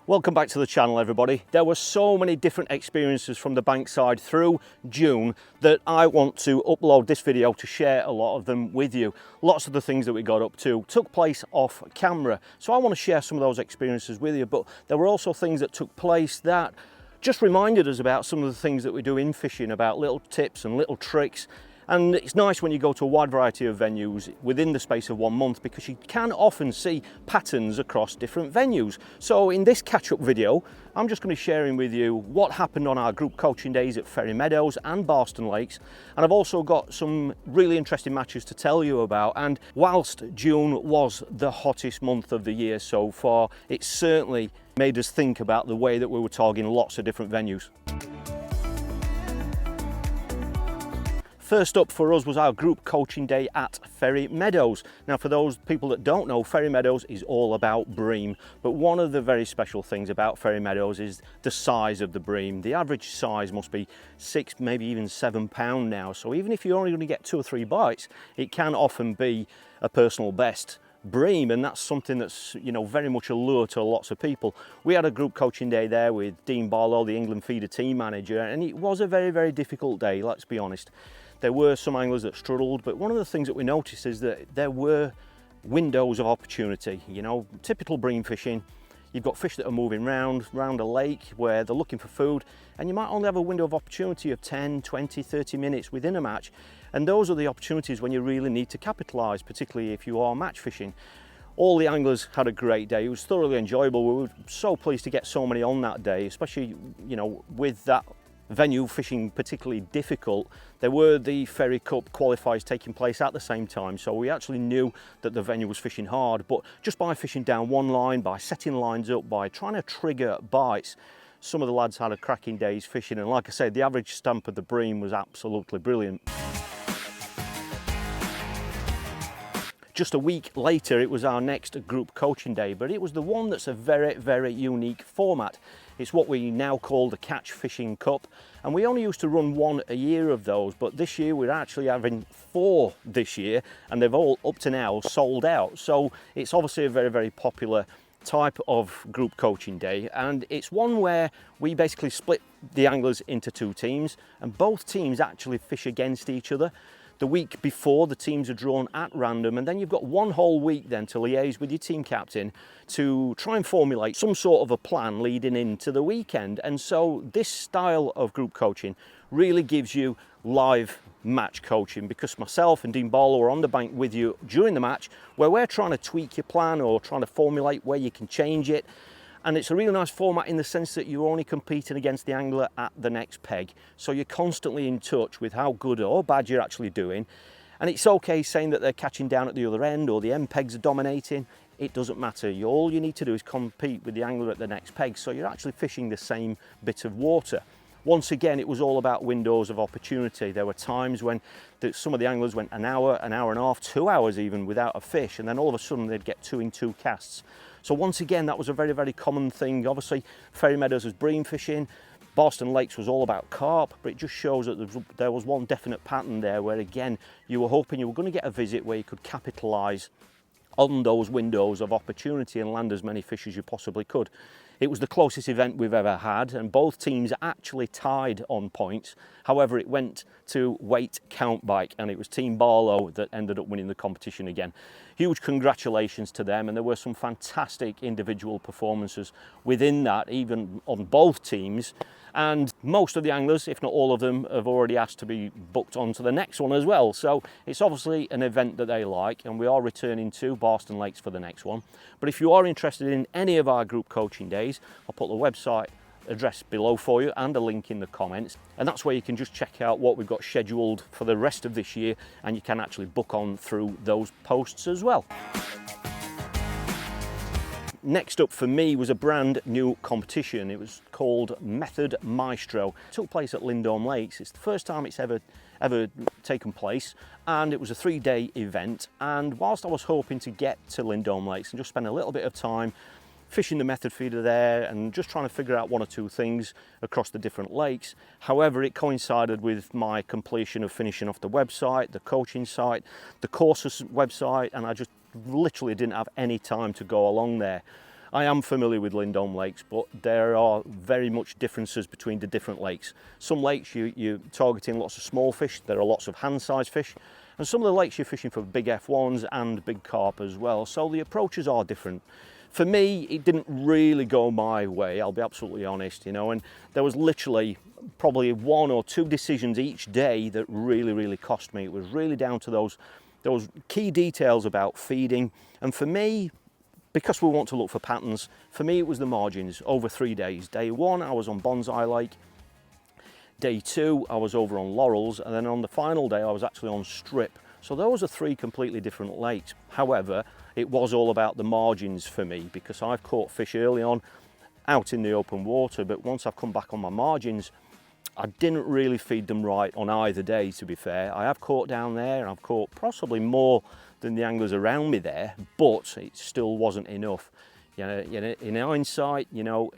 Welcome back to the channel, everybody. There were so many different experiences from the Bankside through June that I want to upload this video to share a lot of them with you. Lots of the things that we got up to took place off camera, so I want to share some of those experiences with you, but there were also things that took place that just reminded us about some of the things that we do in fishing, about little tips and little tricks. And it's nice when you go to a wide variety of venues within the space of 1 month, because you can often see patterns across different venues. So in this catch-up video, I'm just going to be sharing with you what happened on our group coaching days at Ferry, Meadows and Barston lakes. And I've also got some really interesting matches to tell you about. And whilst June was the hottest month of the year so far, it certainly made us think about the way that we were targeting lots of different venues. First up for us was our group coaching day at Ferry, Meadows. Now, for those people that don't know, Ferry Meadows is all about bream, but one of the very special things about Ferry Meadows is the size of the bream. The average size must be 6, maybe even 7 pound now, so even if you're only going to get 2 or 3 bites, it can often be a personal best bream, and that's something that's, you know, very much a lure to lots of people. We had a group coaching day there with Dean Barlow, the England feeder team manager, and it was a very, very difficult day, let's be honest. There were some anglers that struggled, but one of the things that we noticed is that there were windows of opportunity. You know, typical bream fishing, you've got fish that are moving round a lake where they're looking for food, and you might only have a window of opportunity of 10, 20, 30 minutes within a match. And those are the opportunities when you really need to capitalise, particularly if you are match fishing. All the anglers had a great day. It was thoroughly enjoyable. We were so pleased to get so many on that day, especially, you know, with that venue fishing particularly difficult. There were the Ferry Cup qualifiers taking place at the same time, so we actually knew that the venue was fishing hard, but just by fishing down one line, by setting lines up, by trying to trigger bites, some of the lads had a cracking day's fishing, and like I said, the average stamp of the bream was absolutely brilliant. Just a week later, it was our next group coaching day, but it was the one that's a very, very unique format. It's what we now call the Catch Fishing Cup, and we only used to run 1 a year of those, but this year we're actually having 4 this year, and they've all up to now sold out. So it's obviously a very, very popular type of group coaching day, and it's one where we basically split the anglers into 2 teams, and both teams actually fish against each other. The week before, the teams are drawn at random, and then you've got 1 whole week then to liaise with your team captain to try and formulate some sort of a plan leading into the weekend. And so this style of group coaching really gives you live match coaching, because myself and Dean Barlow are on the bank with you during the match, where we're trying to tweak your plan or trying to formulate where you can change it. And it's a really nice format in the sense that you're only competing against the angler at the next peg. So you're constantly in touch with how good or bad you're actually doing. And it's okay saying that they're catching down at the other end or the end pegs are dominating. It doesn't matter. All you need to do is compete with the angler at the next peg. So you're actually fishing the same bit of water. Once again, it was all about windows of opportunity. There were times when some of the anglers went an hour and a half, 2 hours even without a fish, and then all of a sudden they'd get 2 in 2 casts. So once again, that was a very, very common thing. Obviously, Ferry Meadows was bream fishing, Barston Lakes was all about carp, but it just shows that there was one definite pattern there where, again, you were hoping you were going to get a visit where you could capitalise on those windows of opportunity and land as many fish as you possibly could. It was the closest event we've ever had, and both teams actually tied on points. However, it went to weight count bike, and it was Team Barlow that ended up winning the competition again. Huge congratulations to them, and there were some fantastic individual performances within that, even on both teams. And most of the anglers, if not all of them, have already asked to be booked on to the next one as well. So it's obviously an event that they like, and we are returning to Barston Lakes for the next one. But if you are interested in any of our group coaching days, I'll put the website address below for you and a link in the comments, and that's where you can just check out what we've got scheduled for the rest of this year, and you can actually book on through those posts as well. Next up for me was a brand new competition. It was called Method Maestro. It took place at Lindholm Lakes. It's the first time it's ever taken place, and it was a 3-day event. And whilst I was hoping to get to Lindholm Lakes and just spend a little bit of time fishing the method feeder there and just trying to figure out 1 or 2 things across the different lakes. However, it coincided with my completion of finishing off the website, the coaching site, the courses website, and I just literally didn't have any time to go along there. I am familiar with Lindholme lakes, but there are very much differences between the different lakes. Some lakes you're targeting lots of small fish, there are lots of hand-sized fish, and some of the lakes you're fishing for big F1s and big carp as well, so the approaches are different. For me, it didn't really go my way, I'll be absolutely honest, you know, and there was literally probably 1 or 2 decisions each day that really cost me. It was really down to those key details about feeding, and for me, because we want to look for patterns, for me it was the margins over 3 days. Day 1 I was on Bankside Lake, day 2 I was over on Laurels, and then on the final day I was actually on Strip. So those are 3 completely different lakes. However, it was all about the margins for me, because I've caught fish early on out in the open water, but once I've come back on my margins, I didn't really feed them right on either day, to be fair. I have caught down there, and I've caught possibly more than the anglers around me there, but it still wasn't enough. You know, in hindsight, you know,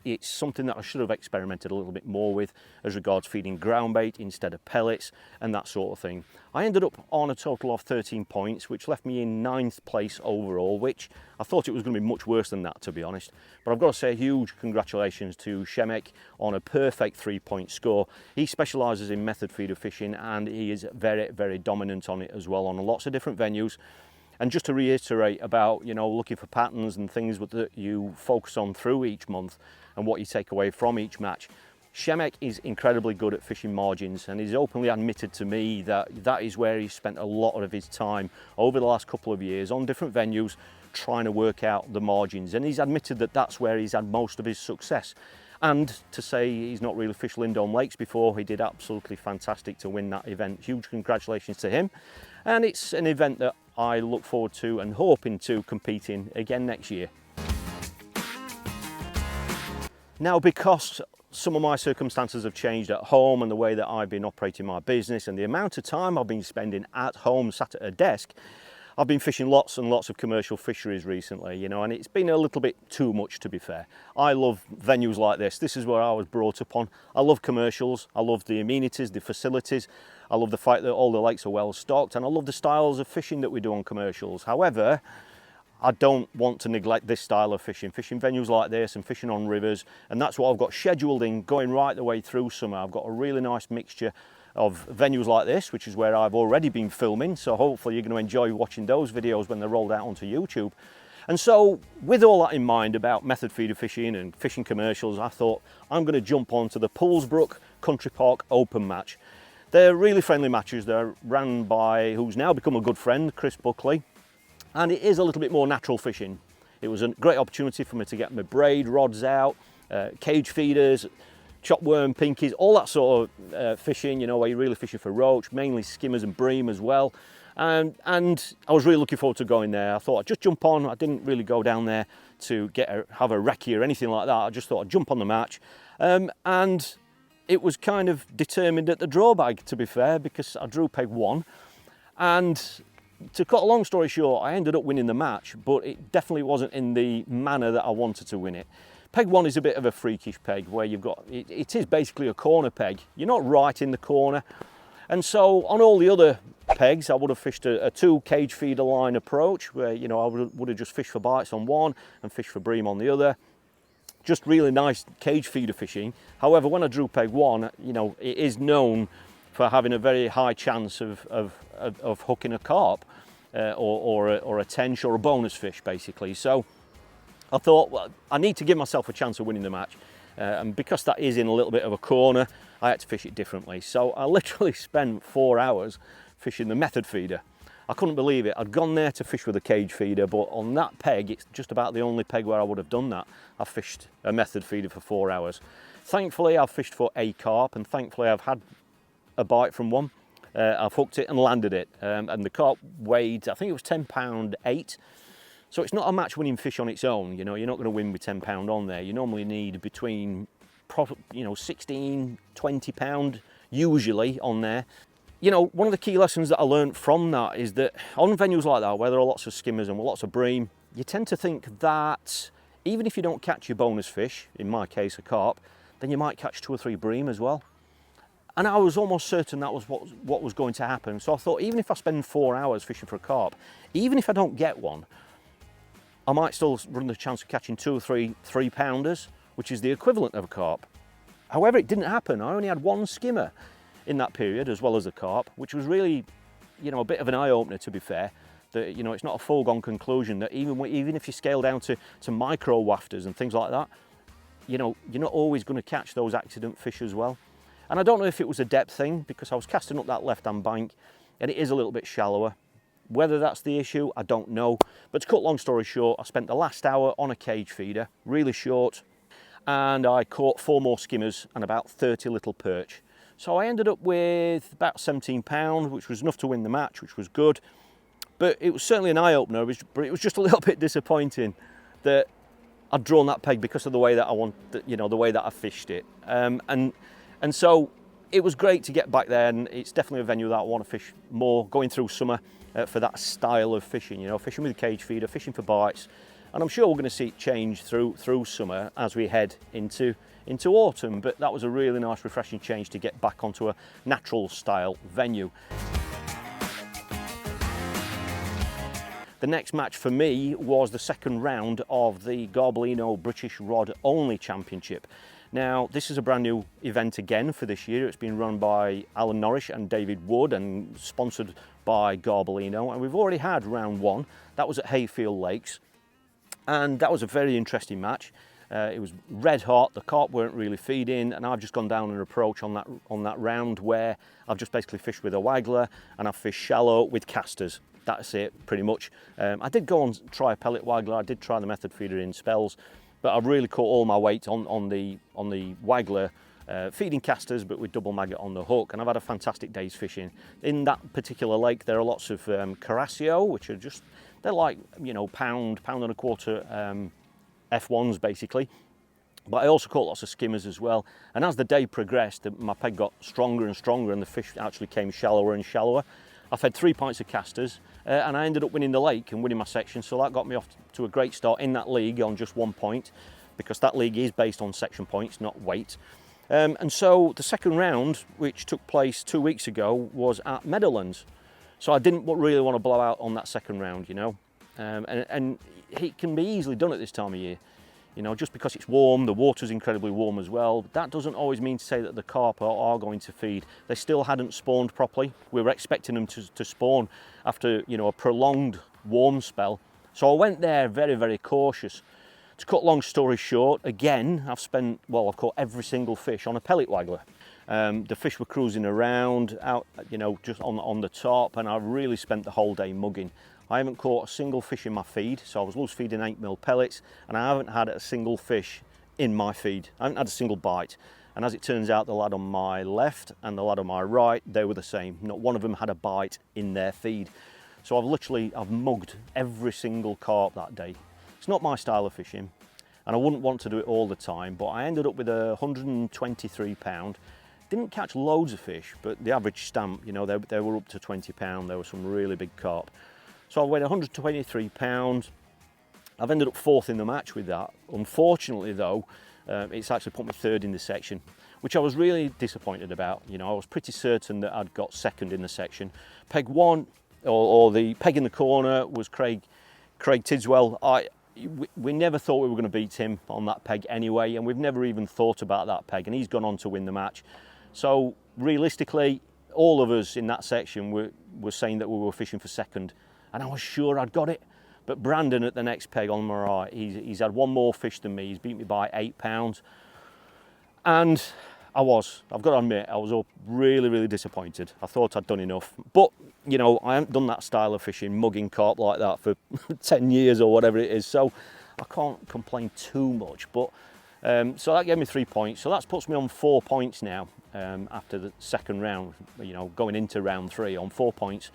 it's something that I should have experimented a little bit more with as regards feeding ground bait instead of pellets and that sort of thing. I ended up on a total of 13 points, which left me in 9th place overall, which I thought it was going to be much worse than that, to be honest. But I've got to say a huge congratulations to Shemek on a perfect 3-point score. He specialises in method feeder fishing, and he is very dominant on it as well on lots of different venues. And just to reiterate about, you know, looking for patterns and things that you focus on through each month and what you take away from each match, Shemek is incredibly good at fishing margins, and he's openly admitted to me that that is where he's spent a lot of his time over the last couple of years on different venues trying to work out the margins, and he's admitted that that's where he's had most of his success. And to say he's not really fished Lindholme Lakes before, he did absolutely fantastic to win that event. Huge congratulations to him. And it's an event that I look forward to and hoping to compete in again next year. Now, because some of my circumstances have changed at home and the way that I've been operating my business and the amount of time I've been spending at home sat at a desk, I've been fishing lots and lots of commercial fisheries recently, you know, and it's been a little bit too much, to be fair. I love venues like this. This is where I was brought up on. I love commercials. I love the amenities, the facilities. I love the fact that all the lakes are well stocked, and I love the styles of fishing that we do on commercials. However, I don't want to neglect this style of fishing venues like this and fishing on rivers, and that's what I've got scheduled in going right the way through summer. I've got a really nice mixture of venues like this, which is where I've already been filming, so hopefully you're going to enjoy watching those videos when they're rolled out onto YouTube. And so with all that in mind about method feeder fishing and fishing commercials, I thought I'm going to jump onto the Poolsbrook Country Park Open match. They're really friendly matches. They're ran by who's now become a good friend, Chris Buckley, and it is a little bit more natural fishing. It was a great opportunity for me to get my braid rods out, cage feeders, chopworm, pinkies, all that sort of fishing, you know, where you're really fishing for roach, mainly skimmers and bream as well. And I was really looking forward to going there. I thought I'd just jump on. I didn't really go down there to have a recce or anything like that. I just thought I'd jump on the match. And it was kind of determined at the draw bag, to be fair, because I drew peg 1. And to cut a long story short, I ended up winning the match, but it definitely wasn't in the manner that I wanted to win it. Peg 1 is a bit of a freakish peg where you've got, it is basically a corner peg. You're not right in the corner. And so on all the other pegs, I would have fished a 2 cage feeder line approach where, you know, I would have just fished for bites on one and fished for bream on the other. Just really nice cage feeder fishing. However, when I drew peg 1, you know, it is known for having a very high chance of hooking a carp or a tench or a bonus fish, basically. So I thought, well, I need to give myself a chance of winning the match. And because that is in a little bit of a corner, I had to fish it differently. So I literally spent 4 hours fishing the method feeder. I couldn't believe it. I'd gone there to fish with a cage feeder, but on that peg, it's just about the only peg where I would have done that. I fished a method feeder for 4 hours. Thankfully, I've fished for a carp, and thankfully I've had a bite from one. I've hooked it and landed it, and the carp weighed, I think it was 10 pound 8. So it's not a match-winning fish on its own. You know, you're not going to win with 10 pound on there. You normally need between, 16, 20 pound usually on there. You know, one of the key lessons that I learned from that is that on venues like that, where there are lots of skimmers and lots of bream, you tend to think that even if you don't catch your bonus fish, in my case a carp, then you might catch 2 or 3 bream as well. And I was almost certain that was what was going to happen. So I thought, even if I spend 4 hours fishing for a carp, even if I don't get one, I might still run the chance of catching 2 or 3 pounders, which is the equivalent of a carp. However, it didn't happen. I only had one skimmer in that period, as well as a carp, which was really, a bit of an eye-opener, to be fair. That, it's not a foregone conclusion that even if you scale down to micro wafters and things like that, you're not always going to catch those accident fish as well. And I don't know if it was a depth thing, because I was casting up that left-hand bank and it is a little bit shallower. Whether that's the issue, I don't know. But to cut long story short, I spent the last hour on a cage feeder, really short, and I caught 4 more skimmers and about 30 little perch. So I ended up with about 17 pounds, which was enough to win the match, which was good. But it was certainly an eye-opener, but it was just a little bit disappointing that I'd drawn that peg because of the way that the way that I fished it. And so it was great to get back there, and it's definitely a venue that I want to fish more going through summer for that style of fishing, fishing with a cage feeder, fishing for bites. And I'm sure we're going to see it change through summer as we head into autumn, but that was a really nice, refreshing change to get back onto a natural style venue. The next match for me was the second round of the Garbolino British Rod Only Championship. Now, this is a brand new event again for this year. It's been run by Alan Norrish and David Wood and sponsored by Garbolino. And we've already had round 1. That was at Hayfield Lakes. And that was a very interesting match. It was red hot, the carp weren't really feeding, and I've just gone down an approach on that round where I've just basically fished with a waggler and I've fished shallow with casters. That's it, pretty much. I did go and try a pellet waggler, I did try the method feeder in spells, but I've really caught all my weight on the waggler, feeding casters but with double maggot on the hook, and I've had a fantastic day's fishing. In that particular lake there are lots of Carasio, which are just, they're like, pound and a quarter F1s basically. But I also caught lots of skimmers as well, and as the day progressed my peg got stronger and stronger and the fish actually came shallower and shallower. I fed 3 pints of casters and I ended up winning the lake and winning my section, so that got me off to a great start in that league on just 1 point, because that league is based on section points, not weight. And so the second round, which took place 2 weeks ago, was at Meadows. So I didn't really want to blow out on that second round, and it can be easily done at this time of year. Just because it's warm, the water's incredibly warm as well, that doesn't always mean to say that the carp are going to feed. They still hadn't spawned properly. We were expecting them to spawn after, a prolonged warm spell. So I went there very, very cautious. To cut long story short, again, I've caught every single fish on a pellet waggler. The fish were cruising around, out, just on the top, and I really spent the whole day mugging. I haven't caught a single fish in my feed, so I was loose feeding 8mm pellets, and I haven't had a single fish in my feed. I haven't had a single bite. And as it turns out, the lad on my left and the lad on my right, they were the same. Not one of them had a bite in their feed. So I've mugged every single carp that day. It's not my style of fishing, and I wouldn't want to do it all the time, but I ended up with 123 pound. Didn't catch loads of fish, but the average stamp, they were up to 20 pound. There were some really big carp. So I weighed 123 pounds. I've ended up 4th in the match with that. Unfortunately though, it's actually put me 3rd in the section, which I was really disappointed about. I was pretty certain that I'd got 2nd in the section. Peg 1, or the peg in the corner, was Craig Tidswell. We never thought we were going to beat him on that peg anyway, and we've never even thought about that peg, and he's gone on to win the match. So realistically, all of us in that section were saying that we were fishing for 2nd. And I was sure I'd got it. But Brandon at the next peg on my right, he's had 1 more fish than me. He's beat me by 8 pounds. And I've got to admit, I was all really, really disappointed. I thought I'd done enough. But, I haven't done that style of fishing, mugging carp like that for 10 years or whatever it is. So I can't complain too much. But so that gave me 3 points. So that puts me on 4 points now after the second round, going into round 3 on 4 points.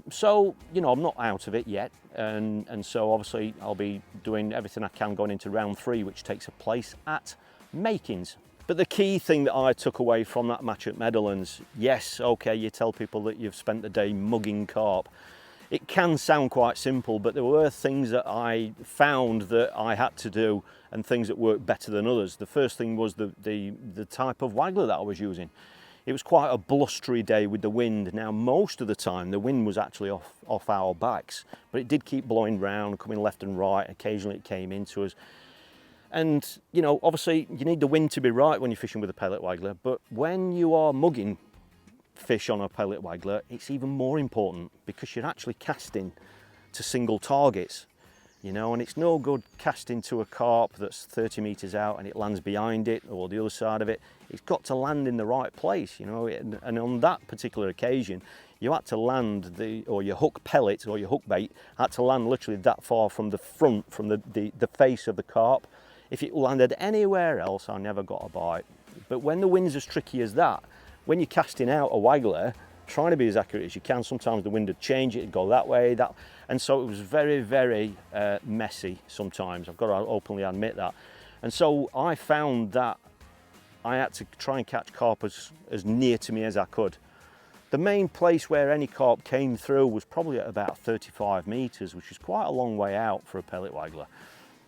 So, I'm not out of it yet, and so obviously I'll be doing everything I can going into round 3, which takes a place at Makins. But the key thing that I took away from that match at Meadows, yes, okay, you tell people that you've spent the day mugging carp. It can sound quite simple, but there were things that I found that I had to do and things that worked better than others. The first thing was the type of waggler that I was using. It was quite a blustery day with the wind. Now, most of the time, the wind was actually off our backs, but it did keep blowing round, coming left and right. Occasionally it came into us. And, you know, obviously you need the wind to be right when you're fishing with a pellet waggler, but when you are mugging fish on a pellet waggler, it's even more important because you're actually casting to single targets, you know, and it's no good casting to a carp that's 30 meters out and it lands behind it or the other side of it. It's got to land in the right place, you know, and on that particular occasion, you had to land or your hook pellet or your hook bait had to land literally that far from the front, from the face of the carp. If it landed anywhere else, I never got a bite. But when the wind's as tricky as that, when you're casting out a waggler, trying to be as accurate as you can, sometimes the wind would change, it'd go that way, that, and so it was very, very messy sometimes. I've got to openly admit that. And so I found that I had to try and catch carp as near to me as I could. The main place where any carp came through was probably at about 35 meters, which is quite a long way out for a pellet waggler.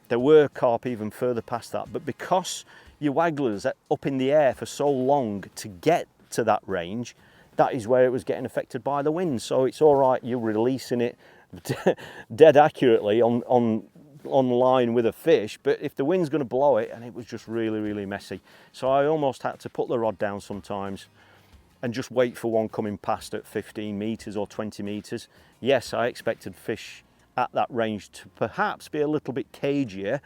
There were carp even further past that, but because your waggler's up in the air for so long to get to that range, that is where it was getting affected by the wind. So it's all right, you're releasing it dead accurately on line with a fish, but if the wind's going to blow it, and it was just really, really messy. So I almost had to put the rod down sometimes and just wait for one coming past at 15 meters or 20 meters. Yes, I expected fish at that range to perhaps be a little bit cagier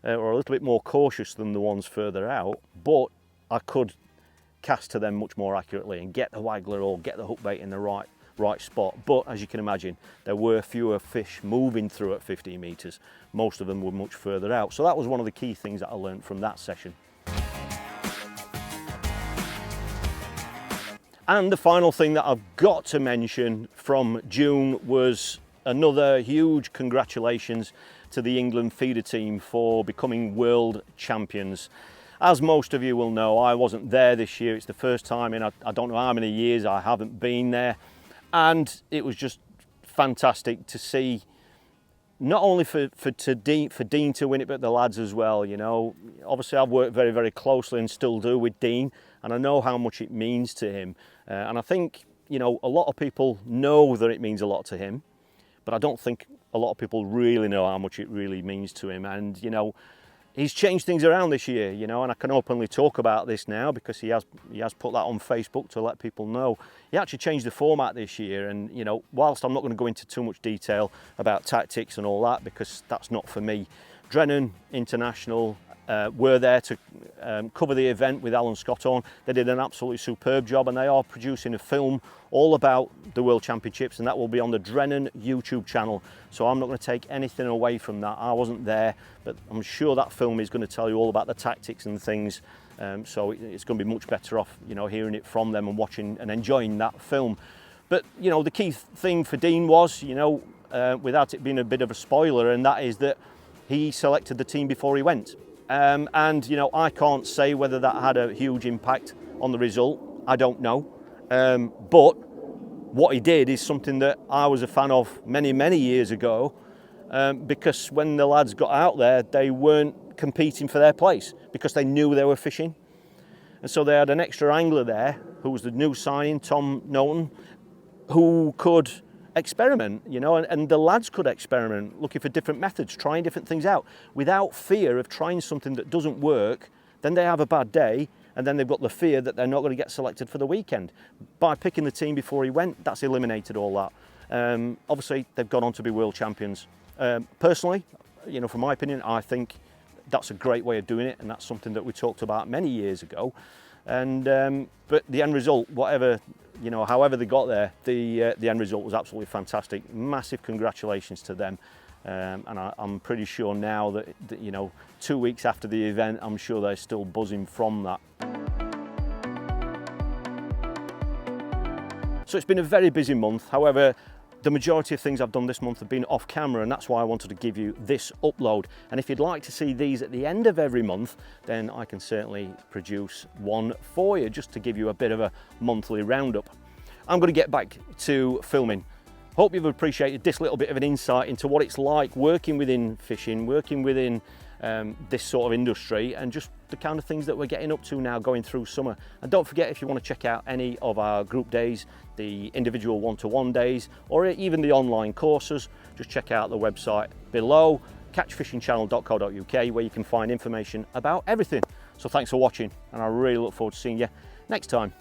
or a little bit more cautious than the ones further out, but I could cast to them much more accurately and get the waggler or get the hook bait in the right spot. But as you can imagine, there were fewer fish moving through at 15 meters. Most of them were much further out. So that was one of the key things that I learned from that session. And the final thing that I've got to mention from June was another huge congratulations to the England feeder team for becoming world champions. As most of you will know, I wasn't there this year. It's the first time in I don't know how many years I haven't been there. And it was just fantastic to see, not only for Dean to win it, but the lads as well. You know, obviously I've worked very, very closely and still do with Dean, and I know how much it means to him. And I think, you know, a lot of people know that it means a lot to him, but I don't think a lot of people really know how much it really means to him. And, you know, he's changed things around this year, you know, and I can openly talk about this now because he has put that on Facebook to let people know. He actually changed the format this year, and, you know, whilst I'm not going to go into too much detail about tactics and all that because that's not for me, Drennan International were there to cover the event with Alan Scott on. They did an absolutely superb job, and they are producing a film all about the World Championships, and that will be on the Drennan YouTube channel. So I'm not going to take anything away from that. I wasn't there, but I'm sure that film is going to tell you all about the tactics and things. So it's going to be much better off, you know, hearing it from them and watching and enjoying that film. But, you know, the key thing for Dean was, you know, without it being a bit of a spoiler, and that is that he selected the team before he went. And, you know, I can't say whether that had a huge impact on the result. I don't know. But what he did is something that I was a fan of many, many years ago, because when the lads got out there, they weren't competing for their place because they knew they were fishing. And so they had an extra angler there, who was the new signing, Tom Norton, who could experiment, you know, and the lads could experiment, looking for different methods, trying different things out without fear of trying something that doesn't work. Then they have a bad day, and then they've got the fear that they're not going to get selected for the weekend. By picking the team before he went, that's eliminated all that. Obviously, they've gone on to be world champions. Personally, you know, from my opinion, I think that's a great way of doing it, and that's something that we talked about many years ago. And but the end result, whatever, you know, however they got there, the end result was absolutely fantastic. Massive congratulations to them. And I'm pretty sure now that, you know, 2 weeks after the event, I'm sure they're still buzzing from that. So it's been a very busy month. However, the majority of things I've done this month have been off camera, and that's why I wanted to give you this upload. And if you'd like to see these at the end of every month, then I can certainly produce one for you, just to give you a bit of a monthly roundup. I'm going to get back to filming. Hope you've appreciated this little bit of an insight into what it's like working within fishing, working within this sort of industry and just the kind of things that we're getting up to now going through summer. And don't forget, if you want to check out any of our group days, the individual one-to-one days, or even the online courses, just check out the website below, catchfishingchannel.co.uk, where you can find information about everything. So thanks for watching, and I really look forward to seeing you next time.